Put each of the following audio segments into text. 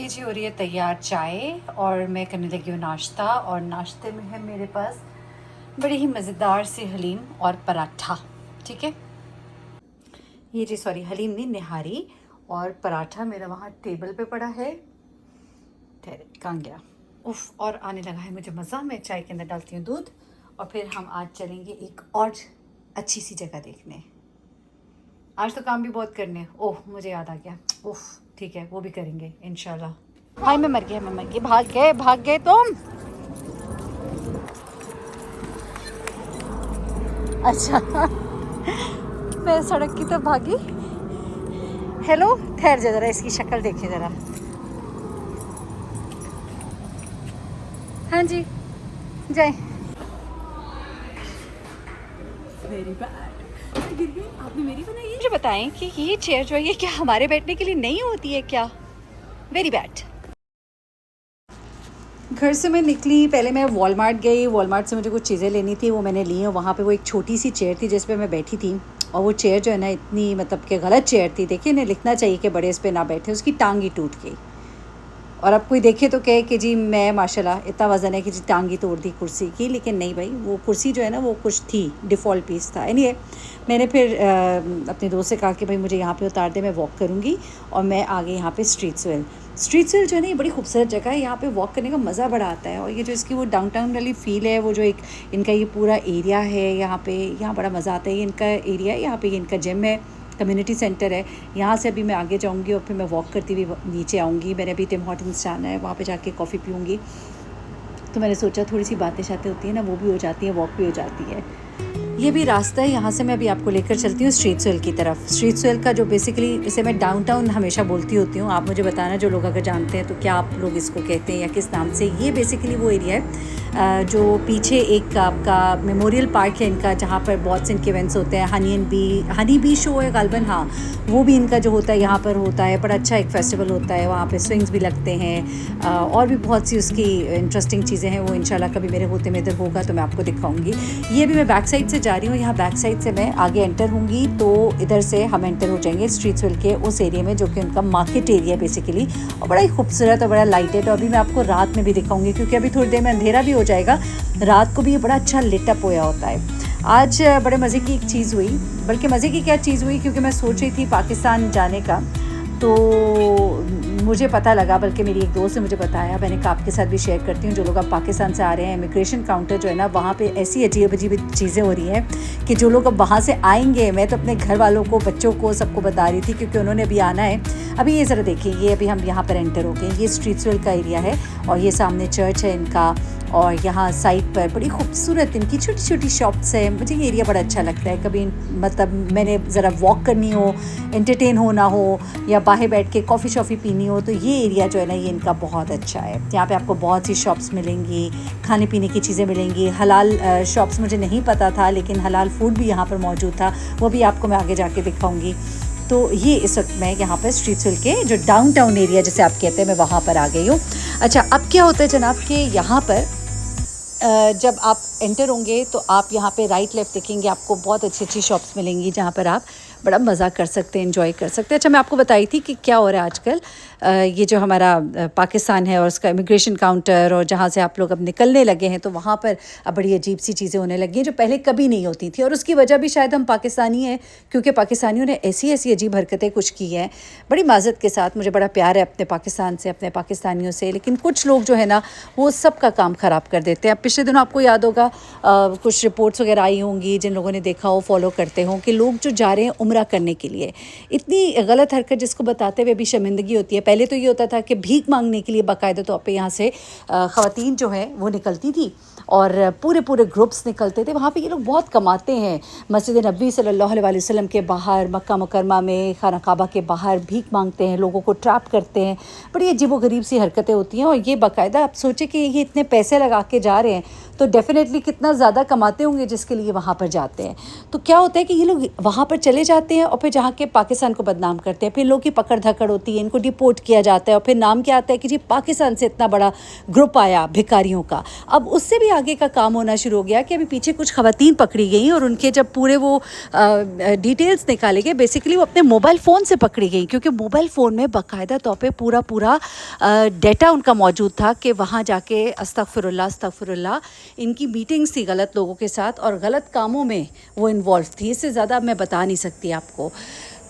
ये जी हो रही है तैयार चाय और मैं करने लगी हूँ नाश्ता। और नाश्ते में है मेरे पास बड़ी ही मज़ेदार सी हलीम और पराठा। ठीक है, ये जी सॉरी हलीम नहीं, निहारी और पराठा मेरा वहाँ टेबल पे पड़ा है। ठहरे, कहाँ गया? उफ, और आने लगा है मुझे मज़ा। मैं चाय के अंदर डालती हूँ दूध और फिर हम आज चलेंगे एक और अच्छी सी जगह देखने। आज तो काम भी बहुत करने हैं। ओह, मुझे याद आ गया। उफ, ठीक है, वो भी करेंगे इंशाल्लाह। हाय, मैं मर गया, मैं मर गई। भाग गए तुम। अच्छा मैं सड़क की तरफ भागी। हेलो, ठहर जा जरा, इसकी शक्ल देखे जरा। हाँ जी, जाए। वेरी बैड, गिर गई। आपने मेरी बनाई है? मुझे बताएं कि ये चेयर जो है ये क्या हमारे बैठने के लिए नहीं होती है क्या? Very bad. घर से मैं निकली, पहले मैं वॉलमार्ट गई। वॉलमार्ट से मुझे कुछ चीज़ें लेनी थी, वो मैंने ली। और वहाँ पे वो एक छोटी सी चेयर थी जिस पे मैं बैठी थी। और वो चेयर जो है ना, इतनी मतलब कि गलत चेयर थी। देखिए, इन्हें लिखना चाहिए कि बड़े इस पे ना बैठे। उसकी टांग ही टूट गई। और अब कोई देखे तो कहे कि जी मैं माशाल्लाह इतना वज़न है कि जी टांग ही तोड़ दी कुर्सी की। लेकिन नहीं भाई, वो कुर्सी जो है ना वो कुछ थी, डिफ़ॉल्ट पीस था। एनीवे, मैंने फिर अपने दोस्त से कहा कि भाई मुझे यहाँ पे उतार दे, मैं वॉक करूँगी। और मैं आ गई यहाँ पे स्ट्रीट्सविल जो है ना, ये बड़ी खूबसूरत जगह है। यहाँ पे वॉक करने का मज़ा बड़ा आता है। और ये जो इसकी वो डाउनटाउन वाली फ़ील है, वो जो एक इनका ये पूरा एरिया है यहाँ पे, यहाँ बड़ा मज़ा आता है। ये इनका एरिया है, यहाँ पे इनका जिम है, कम्युनिटी सेंटर है। यहाँ से अभी मैं आगे जाऊँगी और फिर मैं वॉक करती हुई नीचे आऊँगी। मैंने अभी टिम हॉर्टन्स जाना है, वहाँ पे जाके कॉफ़ी पीऊँगी। तो मैंने सोचा थोड़ी सी बातें शातें होती हैं ना, वो भी हो जाती है, वॉक भी हो जाती है। ये भी रास्ता है, यहाँ से मैं अभी आपको लेकर चलती हूँ स्ट्रीट्सविल की तरफ। स्ट्रीट्सविल का जो बेसिकली, इसे मैं डाउनटाउन हमेशा बोलती होती हूँ। आप मुझे बताना जो लोग अगर जानते हैं तो क्या आप लोग इसको कहते हैं या किस नाम से। ये बेसिकली वो एरिया है जो पीछे एक आपका मेमोरियल पार्क है इनका, जहाँ पर बहुत से इनके इवेंट्स होते हैं। हनी बी शो है गालबन, हाँ वो भी इनका जो होता है यहाँ पर होता है। बड़ा अच्छा एक फेस्टिवल होता है, वहाँ पे स्विंग्स भी लगते हैं। और भी बहुत सी उसकी इंटरेस्टिंग चीज़ें हैं। वो इंशाल्लाह कभी मेरे होते में इधर होगा तो मैं आपको दिखाऊंगी। ये भी मैं बैक साइड से जा रही हूँ। यहाँ बैक साइड से मैं आगे एंटर होंगी तो इधर से हम एंटर हो जाएंगे स्ट्रीट्सविल के उस एरिया में, जो कि उनका मार्केट एरिया बेसिकली। और बड़ा ही खूबसूरत और बड़ा लाइटेड। और अभी मैं आपको रात में भी दिखाऊंगी, क्योंकि अभी थोड़ी देर में अंधेरा भी हो जाएगा। रात को भी ये बड़ा अच्छा लिटअप होया होता है। आज बड़े मज़े की एक चीज़ हुई, बल्कि मज़े की क्या चीज़ हुई, क्योंकि मैं सोच रही थी पाकिस्तान जाने का, तो मुझे पता लगा, बल्कि मेरी एक दोस्त ने मुझे बताया, मैंने कहा आपके साथ भी शेयर करती हूँ। जो लोग अब पाकिस्तान से आ रहे हैं, इमिग्रेशन काउंटर जो है ना, वहाँ पे ऐसी अजीब अजीब चीज़ें हो रही हैं कि जो लोग अब वहाँ से आएंगे, मैं तो अपने घर वालों को, बच्चों को, सबको बता रही थी, क्योंकि उन्होंने अभी आना है। अभी ये ज़रा देखिए, ये अभी हम यहाँ पर एंटर हो गए। ये स्ट्रीट्सविल का एरिया है और ये सामने चर्च है इनका। और यहाँ साइड पर बड़ी खूबसूरत इनकी छोटी छोटी शॉप्स है। मुझे ये एरिया बड़ा अच्छा लगता है। कभी मतलब मैंने ज़रा वॉक करनी हो, एंटरटेन होना हो, या बाहर बैठ के कॉफ़ी शॉफ़ी पीनी हो, तो ये एरिया जो है ना, ये इनका बहुत अच्छा है। यहाँ पे आपको बहुत सी शॉप्स मिलेंगी, खाने पीने की चीज़ें मिलेंगी। हलाल शॉप्स मुझे नहीं पता था, लेकिन हलाल फूड भी यहाँ पर मौजूद था। वो भी आपको मैं आगे जाके दिखाऊँगी। तो ये इस वक्त मैं यहाँ पर स्ट्रीट्सविल के जो डाउनटाउन एरिया जिसे आप कहते हैं, मैं वहाँ पर आ गई हूँ। अच्छा, अब क्या होता है जनाब कि यहाँ पर जब आप एंटर होंगे तो आप यहाँ पे राइट लेफ़्ट देखेंगे, आपको बहुत अच्छी अच्छी शॉप्स मिलेंगी जहाँ पर आप बड़ा मज़ा कर सकते हैं, एंजॉय कर सकते हैं। अच्छा, मैं आपको बताई थी कि क्या हो रहा है आजकल। ये जो हमारा पाकिस्तान है और उसका इमिग्रेशन काउंटर, और जहाँ से आप लोग अब निकलने लगे हैं, तो वहाँ पर अब बड़ी अजीब सी चीज़ें होने लगी हैं जो पहले कभी नहीं होती थी। और उसकी वजह भी शायद हम पाकिस्तानी हैं, क्योंकि पाकिस्तानियों ने ऐसी ऐसी अजीब हरकतें कुछ की हैं। बड़ी माज़रत के साथ, मुझे बड़ा प्यार है अपने पाकिस्तान से, अपने पाकिस्तानियों से, लेकिन कुछ लोग जो है ना, वो सब का काम ख़राब कर देते हैं। अब पिछले दिनों आपको याद होगा कुछ रिपोर्ट्स वगैरह आई होंगी, जिन लोगों ने देखा हो, फॉलो करते हों, कि लोग जो जा रहे हैं उम्रा करने के लिए, इतनी गलत हरकत जिसको बताते हुए भी शर्मिंदगी होती है। पहले तो ये होता था कि भीख मांगने के लिए बाकायदा तौर पे यहाँ से ख़वातीन जो है वो निकलती थी और पूरे पूरे ग्रुप्स निकलते थे। वहाँ पे ये लोग बहुत कमाते हैं। मस्जिद नबी सल्लल्लाहु अलैहि वसल्लम के बाहर, मक्का मुकरमा में खाना काबा के बाहर भीख मांगते हैं, लोगों को ट्रैप करते हैं। बड़ी अजीबोगरीब सी हरकतें होती हैं। और ये बाकायदा आप सोचें कि ये इतने पैसे लगा के जा रहे हैं, तो डेफ़िनेटली कितना ज़्यादा कमाते होंगे जिसके लिए वहाँ पर जाते हैं। तो क्या होता है कि ये लोग वहाँ पर चले जाते हैं और फिर जहाँ के पाकिस्तान को बदनाम करते हैं। फिर लोग की पकड़ धकड़ होती है, इनको डिपोर्ट किया जाता है, और फिर नाम क्या आता है कि जी पाकिस्तान से इतना बड़ा ग्रुप आया भिखारियों का। अब उससे भी आगे का काम होना शुरू हो गया कि अभी पीछे कुछ ख़वातीन पकड़ी गई और उनके जब पूरे वो डिटेल्स निकाले गए, बेसिकली वो अपने मोबाइल फ़ोन से पकड़ी गई, क्योंकि मोबाइल फ़ोन में बाकायदा तौर पे पूरा पूरा डेटा उनका मौजूद था कि वहाँ जाके अस्तगफिरुल्लाह अस्तगफिरुल्लाह इनकी मीटिंग्स थी गलत लोगों के साथ और गलत कामों में वो इन्वॉल्व थी। इससे ज़्यादा मैं बता नहीं सकती आपको।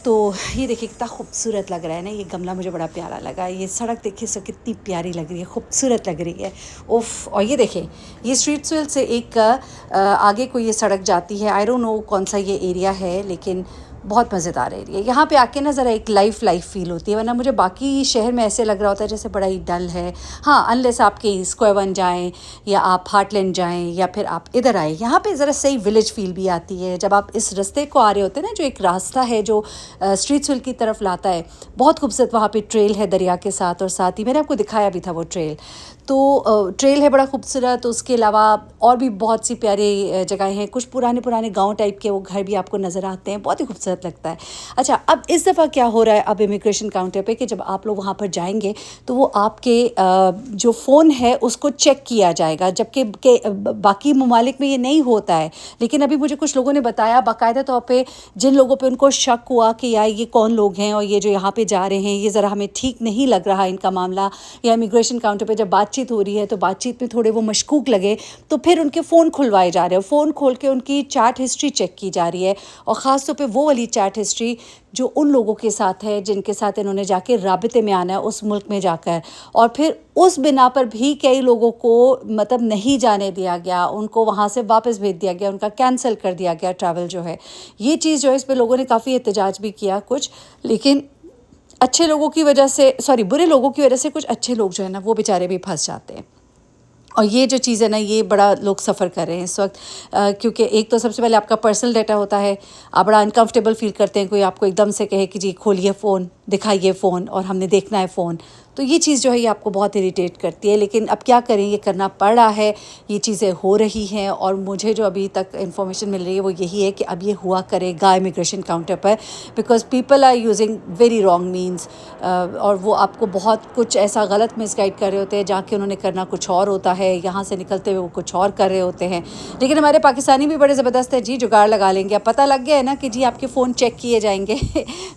तो ये देखिए कितना खूबसूरत लग रहा है ना, ये गमला मुझे बड़ा प्यारा लगा। ये सड़क देखिए सो कितनी प्यारी लग रही है, खूबसूरत लग रही है, उफ़। और ये देखें, ये स्ट्रीट्सविल से एक आगे को ये सड़क जाती है। आई डोंट नो कौन सा ये एरिया है, लेकिन बहुत मज़ेदार एरिया है। यहाँ पे आके ना ज़रा एक लाइफ फ़ील होती है, वरना मुझे बाकी शहर में ऐसे लग रहा होता है जैसे बड़ा ही डल है। हाँ, अनलेस आप कहीं स्क्वायर वन जाएँ या आप हार्टलैंड जाएँ या फिर आप इधर आए, यहाँ पे ज़रा सही विलेज फ़ील भी आती है। जब आप इस रास्ते को आ रहे होते हैं ना, जो एक रास्ता है जो स्ट्रीट्सविल की तरफ लाता है, बहुत खूबसूरत वहाँ पे ट्रेल है दरिया के साथ, और साथ ही मैंने आपको दिखाया भी था वो ट्रेल। तो ट्रेल है बड़ा खूबसूरत। उसके अलावा और भी बहुत सी प्यारी जगहें हैं, कुछ पुराने पुराने गांव टाइप के वो घर भी आपको नज़र आते हैं, बहुत ही खूबसूरत लगता है। अच्छा, अब इस दफ़ा क्या हो रहा है अब इमिग्रेशन काउंटर पे कि जब आप लोग वहाँ पर जाएंगे तो वो आपके जो फ़ोन है उसको चेक किया जाएगा, जबकि बाकी ममालिक में ये नहीं होता है। लेकिन अभी मुझे कुछ लोगों ने बताया बाकायदा तौर पर, जिन लोगों पर उनको शक हुआ कि यार ये कौन लोग हैं और ये जो यहाँ पर जा रहे हैं ये ज़रा हमें ठीक नहीं लग रहा इनका मामला, या इमिग्रेशन काउंटर पर जब बातचीत हो रही है तो बातचीत में थोड़े वो मशकूक लगे, तो फिर उनके फ़ोन खुलवाए जा रहे हैं। फ़ोन खोल के उनकी चैट हिस्ट्री चेक की जा रही है, और ख़ास तौर पे वो वाली चैट हिस्ट्री जो उन लोगों के साथ है जिनके साथ इन्होंने जाके राबिते में आना है उस मुल्क में जाकर। और फिर उस बिना पर भी कई लोगों को मतलब नहीं जाने दिया गया, उनको वहाँ से वापस भेज दिया गया, उनका कैंसिल कर दिया गया ट्रैवल जो है। ये चीज़ जो है, इस पर लोगों ने काफ़ी एहतजाज भी किया कुछ, लेकिन अच्छे लोगों की वजह से, सॉरी बुरे लोगों की वजह से कुछ अच्छे लोग जो है ना वो बेचारे भी फंस जाते हैं। और ये जो चीज़ है ना, ये बड़ा लोग सफ़र कर रहे हैं इस वक्त, क्योंकि एक तो सबसे पहले आपका पर्सनल डाटा होता है, आप बड़ा अनकंफर्टेबल फ़ील करते हैं कोई आपको एकदम से कहे कि जी खोलिए फ़ोन, दिखाइए फ़ोन और हमने देखना है फ़ोन। तो ये चीज़ जो है ये आपको बहुत इरिटेट करती है, लेकिन अब क्या करें, ये करना पड़ रहा है, ये चीज़ें हो रही हैं। और मुझे जो अभी तक इन्फॉर्मेशन मिल रही है वो यही है कि अब ये हुआ करेगा इमिग्रेशन काउंटर पर, because people are using very wrong means, और वो आपको बहुत कुछ ऐसा गलत मिसगाइड कर रहे होते हैं, जाके उन्होंने करना कुछ और होता है, यहाँ से निकलते हुए वो कुछ और कर रहे होते हैं। लेकिन हमारे पाकिस्तानी भी बड़े ज़बरदस्त है जी, जुगाड़ लगा लेंगे। अब पता लग गया है ना कि जी आपके फ़ोन चेक किए जाएंगे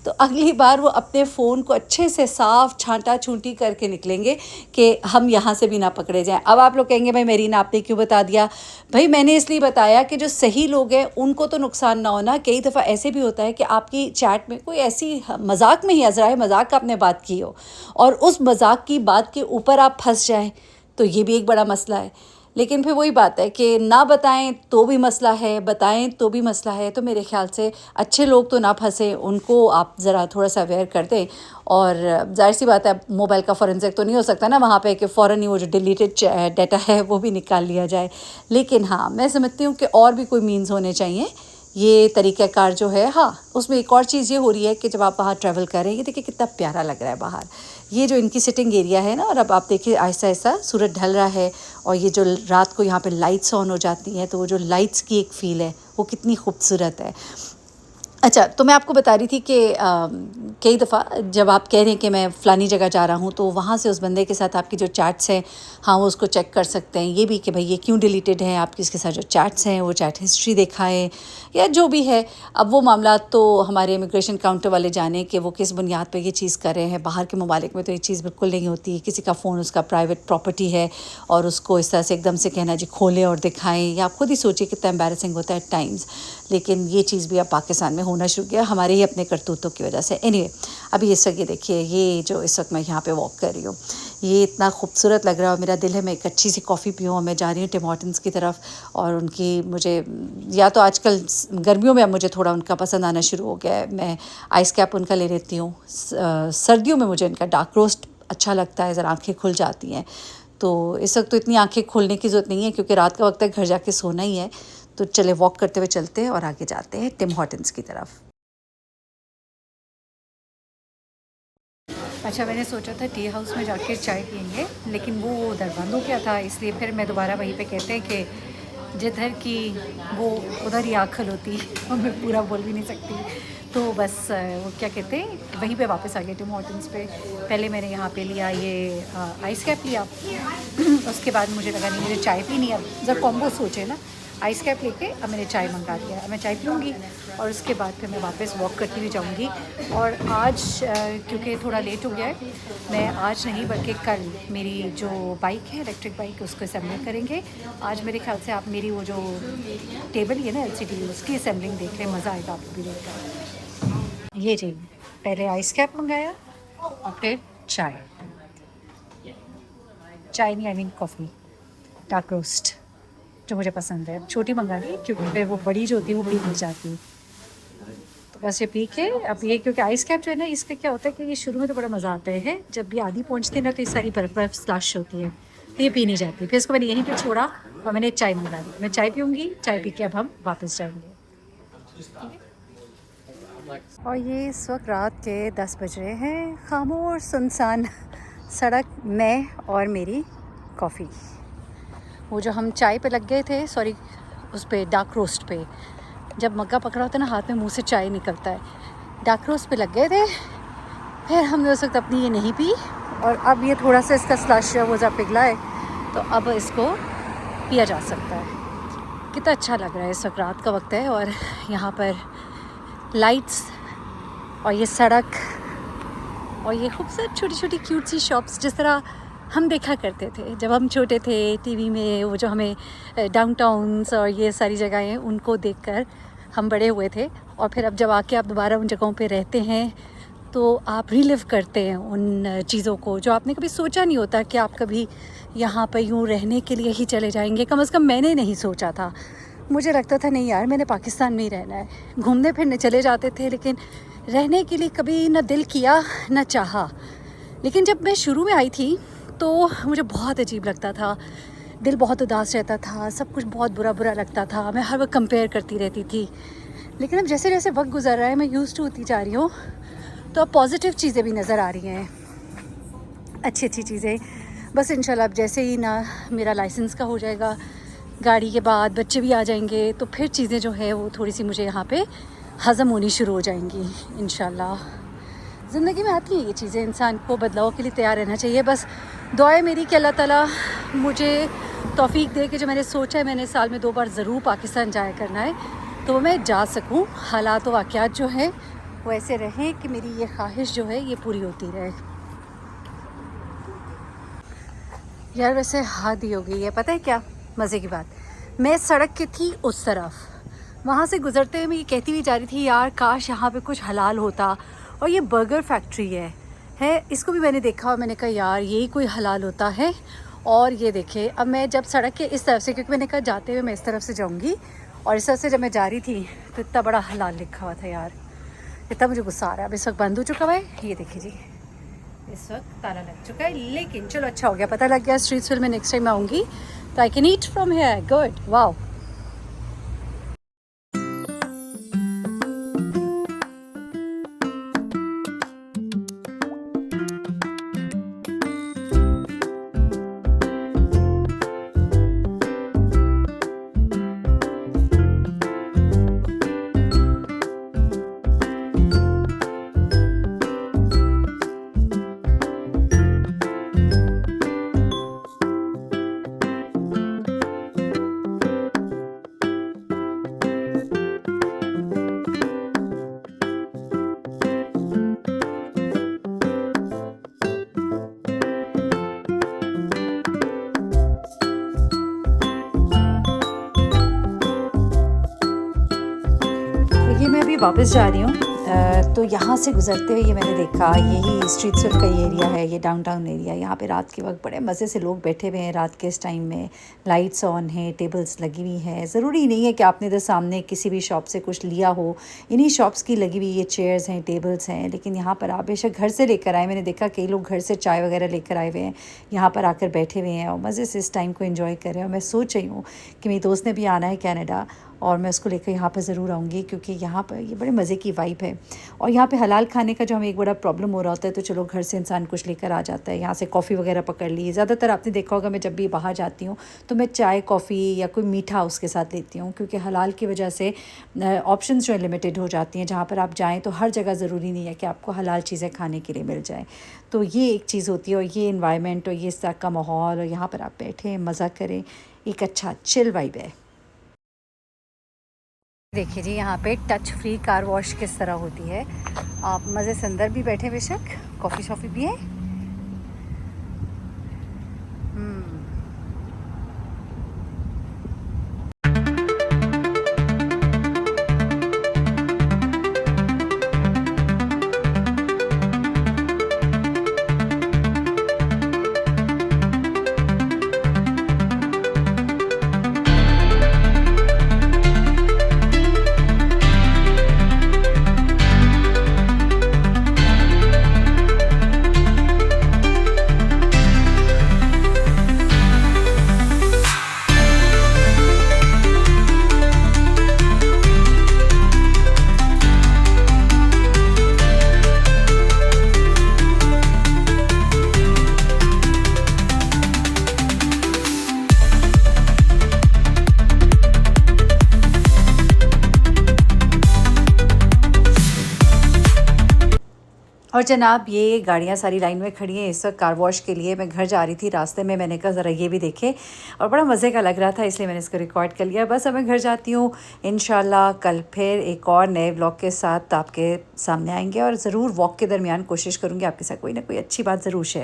तो अगली बार वो अपने फ़ोन को अच्छे से साफ़ छांटा छूंटी करके निकलेंगे कि हम यहाँ से भी ना पकड़े जाएं। अब आप लोग कहेंगे भाई मेरीना आपने क्यों बता दिया? भाई मैंने इसलिए बताया कि जो सही लोग हैं उनको तो नुकसान ना होना। कई दफ़ा ऐसे भी होता है कि आपकी चैट में कोई ऐसी मजाक में ही अज़राए मजाक का आपने बात की हो और उस मजाक की बात के ऊपर आप फंस जाएं, तो ये भी एक बड़ा मसला है। लेकिन फिर वही बात है कि ना बताएं तो भी मसला है, बताएं तो भी मसला है। तो मेरे ख्याल से अच्छे लोग तो ना फंसे, उनको आप ज़रा थोड़ा सा अवेयर कर दें। और जाहिर सी बात है, मोबाइल का फॉरेंसिक तो नहीं हो सकता ना वहाँ पे कि फ़ौरन ही वो जो डिलीटेड डाटा है वो भी निकाल लिया जाए। लेकिन हाँ, मैं समझती हूँ कि और भी कोई मीन्स होने चाहिए। ये तरीक़ाकार जो है, हाँ, उसमें एक और चीज़ ये हो रही है कि जब आप वहाँ ट्रैवल कर रहे हैं, ये देखिए कितना प्यारा लग रहा है बाहर, ये जो इनकी सिटिंग एरिया है ना। और अब आप देखिए आहिस्ता आहिस्ता सूरज ढल रहा है, और ये जो रात को यहाँ पे लाइट्स ऑन हो जाती हैं, तो वो जो लाइट्स की एक फ़ील है वो कितनी खूबसूरत है। अच्छा, तो मैं आपको बता रही थी कि कई दफ़ा जब आप कह रहे हैं कि मैं फ़लानी जगह जा रहा हूँ, तो वहाँ से उस बंदे के साथ आपकी जो चैट्स हैं, हाँ, वो उसको चेक कर सकते हैं। ये भी कि भाई ये क्यों डिलीटेड है, आपकी इसके साथ जो चैट्स हैं वो चैट हिस्ट्री दिखाएँ या जो भी है। अब वो मामला तो हमारे इमिग्रेशन काउंटर वाले जाने कि वो किस बुनियाद पर ये चीज़ कर रहे हैं। बाहर के ममालिक में तो ये चीज़ बिल्कुल नहीं होती। किसी का फ़ोन उसका प्राइवेट प्रॉपर्टी है और उसको इस तरह से एकदम से कहना जी खोलें और दिखाएँ, या आप खुद ही सोचिए कितना एम्बैरेसिंग होता है एट टाइम्स। लेकिन ये चीज़ भी अब पाकिस्तान में होना शुरू किया हमारे ही अपने करतूतों की वजह से। एनीवे, अभी इस वक्त ये देखिए, ये जो इस वक्त मैं यहाँ पे वॉक कर रही हूँ, ये इतना खूबसूरत लग रहा है और मेरा दिल है मैं एक अच्छी सी कॉफ़ी पीऊँ। और मैं जा रही हूँ टिम हॉर्टन्स की तरफ, और उनकी मुझे या तो आजकल गर्मियों में अब मुझे थोड़ा उनका पसंद आना शुरू हो गया है, मैं आइस कैप उनका ले लेती हूँ। सर्दियों में मुझे इनका डार्क रोस्ट अच्छा लगता है, ज़रा आँखें खुल जाती हैं। तो इस वक्त तो इतनी आँखें खोलने की ज़रूरत नहीं है क्योंकि रात का वक्त है, घर जाके सोना ही है। तो चले वॉक करते हुए चलते हैं और आगे जाते हैं टिम हॉर्टन्स की तरफ। अच्छा, मैंने सोचा था टी हाउस में जाके चाय पियेंगे, लेकिन वो उधर बंद हो गया था, इसलिए फिर मैं दोबारा वहीं पे कहते हैं कि जिधर की वो उधर ही आँख होती और मैं पूरा बोल भी नहीं सकती। तो बस वो क्या कहते हैं वहीं पे वापस आ गए टिम हॉर्टन्स पे। पहले मैंने यहाँ पे लिया ये आइस कैप लिया उसके बाद मुझे लगा नहीं मुझे चाय पीनी है, जब कॉम्बो सोचे ना, आइस कैप लेके अब मैंने चाय मंगा लिया। अब मैं चाय पीऊँगी और उसके बाद फिर मैं वापस वॉक करती हुई जाऊँगी। और आज क्योंकि थोड़ा लेट हो गया है, मैं आज नहीं बल्कि कल मेरी जो बाइक है इलेक्ट्रिक बाइक उसको असेंबलिंग करेंगे। आज मेरे ख्याल से आप मेरी वो जो टेबल ही है ना LCD उसकी असेंबलिंग देख लें, मज़ा आएगा आपको भी देखकर। ये जी पहले आइस कैप मंगाया और फिर चाय, चाय नहीं I mean coffee, dark roast जो मुझे पसंद है। छोटी मंगा ली क्योंकि फिर वो बड़ी जो होती है वो पी नहीं जाती। तो बस ये पी के अब ये क्योंकि आइस कैप जो है ना इसका क्या होता है कि ये शुरू में तो बड़ा मज़ा आता है, जब भी आधी पहुँचते हैं ना तो ये सारी बर्फ़ स्लश होती है तो ये पी नहीं जाती। फिर इसको मैंने यहीं पे छोड़ा और मैंने चाय मंगा ली। मैं चाय पीऊँगी, चाय पी के अब हम वापस जाएंगे। और ये इस वक्त रात के 10 बज रहे हैं, खामोश सुनसान सड़क, मैं और मेरी कॉफ़ी। वो जो हम चाय पे लग गए थे, सॉरी उस पे डार्क रोस्ट पे, जब मग्गा पकड़ा होता है ना हाथ में मुंह से चाय निकलता है, डार्क रोस्ट पे लग गए थे। फिर हमने उस वक्त अपनी ये नहीं पी और अब ये थोड़ा सा इसका स्लश वो जब पिघला है तो अब इसको पिया जा सकता है। कितना अच्छा लग रहा है, इस वक्त रात का वक्त है और यहाँ पर लाइट्स और ये सड़क और ये खूबसूरत छोटी छोटी क्यूट सी शॉप्स जिस तरह हम देखा करते थे जब हम छोटे थे टीवी में, वो जो हमें डाउनटाउन्स और ये सारी जगहें उनको देखकर हम बड़े हुए थे। और फिर अब जब आके आप दोबारा उन जगहों पे रहते हैं तो आप रिलिव करते हैं उन चीज़ों को जो आपने कभी सोचा नहीं होता कि आप कभी यहाँ पर यूँ रहने के लिए ही चले जाएंगे। कम से कम मैंने नहीं सोचा था, मुझे लगता था नहीं यार मैंने पाकिस्तान में ही रहना है। घूमने फिरने चले जाते थे लेकिन रहने के लिए कभी ना दिल किया ना चाहा। लेकिन जब मैं शुरू में आई थी तो मुझे बहुत अजीब लगता था, दिल बहुत उदास रहता था, सब कुछ बहुत बुरा बुरा लगता था, मैं हर वक्त कंपेयर करती रहती थी। लेकिन अब जैसे जैसे वक्त गुजर रहा है मैं यूज्ड टू होती जा रही हूँ तो अब पॉजिटिव चीज़ें भी नज़र आ रही हैं, अच्छी अच्छी चीज़ें। बस इंशाल्लाह अब जैसे ही ना मेरा लाइसेंस का हो जाएगा, गाड़ी के बाद बच्चे भी आ जाएंगे तो फिर चीज़ें जो है वो थोड़ी सी मुझे यहाँ पे हज़म होनी शुरू हो जाएंगी इंशाल्लाह। ज़िंदगी में आती है ये चीज़ें, इंसान को बदलाव के लिए तैयार रहना चाहिए। बस दुआ है मेरी कि अल्लाह ताला मुझे तौफीक दे कि जो मैंने सोचा है मैंने साल में 2 बार ज़रूर पाकिस्तान जाया करना है तो मैं जा सकूं। हालात व वाक़यात जो है वो ऐसे रहें कि मेरी ये ख्वाहिश जो है ये पूरी होती रहे। यार वैसे हद ही हो गई है, पता है क्या मज़े की बात, मैं सड़क की थी उस तरफ, वहाँ से गुज़रते हुए मैं ये कहती हुई जा रही थी यार काश यहाँ पे कुछ हलाल होता। और ये बर्गर फैक्ट्री है इसको भी मैंने देखा और मैंने कहा यार यही कोई हलाल होता है। और ये देखे अब मैं जब सड़क के इस तरफ से, क्योंकि मैंने कहा जाते हुए मैं इस तरफ से जाऊँगी, और इस तरफ से जब मैं जा रही थी तो इतना बड़ा हलाल लिखा हुआ था यार, इतना मुझे गुस्सा आ रहा है। अब इस वक्त बंद हो चुका है, ये देखिए जी इस वक्त ताला लग चुका है। लेकिन चलो अच्छा हो गया, पता लग गया स्ट्रीट्स फिल्म में नेक्स्ट टाइम आऊँगी तो I can eat from here, good, wow. वापस जा रही हूँ तो यहाँ से गुज़रते हुए ये मैंने देखा यही स्ट्रीट फिल्म का ये एरिया है, ये डाउनटाउन एरिया। यहाँ पे रात के वक्त बड़े मज़े से लोग बैठे हुए हैं, रात के इस टाइम में लाइट्स ऑन हैं, टेबल्स लगी हुई हैं। ज़रूरी नहीं है कि आपने इधर सामने किसी भी शॉप से कुछ लिया हो, इन्हीं शॉप्स की लगी हुई ये चेयर्स हैं, टेबल्स हैं। लेकिन यहाँ पर आप बेशक घर से लेकर आए, मैंने देखा कई लोग घर से चाय वगैरह लेकर आए हुए हैं, यहाँ पर आकर बैठे हुए हैं और मज़े से इस टाइम को एंजॉय कर रहे हैं। और मैं सोच रही हूँ कि मेरी दोस्त ने भी आना है कनाडा और मैं उसको लेकर यहाँ पर ज़रूर आऊँगी, क्योंकि यहाँ पर ये बड़े मज़े की वाइब है। और यहाँ पे हलाल खाने का जो हमें एक बड़ा प्रॉब्लम हो रहा होता है, तो चलो घर से इंसान कुछ लेकर आ जाता है। यहाँ से कॉफ़ी वगैरह पकड़ ली। ज़्यादातर आपने देखा होगा मैं जब भी बाहर जाती हूँ तो मैं चाय कॉफ़ी या कोई मीठा उसके साथ लेती हूँ, क्योंकि हलाल की वजह से ऑप्शंस जो है लिमिटेड हो जाती हैं। जहाँ पर आप जाएँ तो हर जगह ज़रूरी नहीं है कि आपको हलाल चीज़ें खाने के लिए मिल जाए। तो ये एक चीज़ होती है, और ये इन्वायरमेंट और ये इस तरह का माहौल, और यहाँ पर आप बैठें मज़ा करें, एक अच्छा चिल वाइब है। देखिए जी, यहाँ पे टच फ्री कार वॉश किस तरह होती है। आप मज़े से अंदर भी बैठे, बेशक कॉफ़ी शॉफ़ी भी है। और जनाब, ये गाड़ियाँ सारी लाइन में खड़ी हैं इस वक्त कार वॉश के लिए। मैं घर जा रही थी, रास्ते में मैंने कहा ज़रा ये भी देखे, और बड़ा मज़े का लग रहा था, इसलिए मैंने इसको रिकॉर्ड कर लिया। बस अब मैं घर जाती हूँ। इंशाल्लाह कल फिर एक और नए व्लॉग के साथ आपके सामने आएंगे, और ज़रूर वॉक के दरमियान कोशिश करूँगी आपके साथ कोई ना कोई अच्छी बात ज़रूर शेयर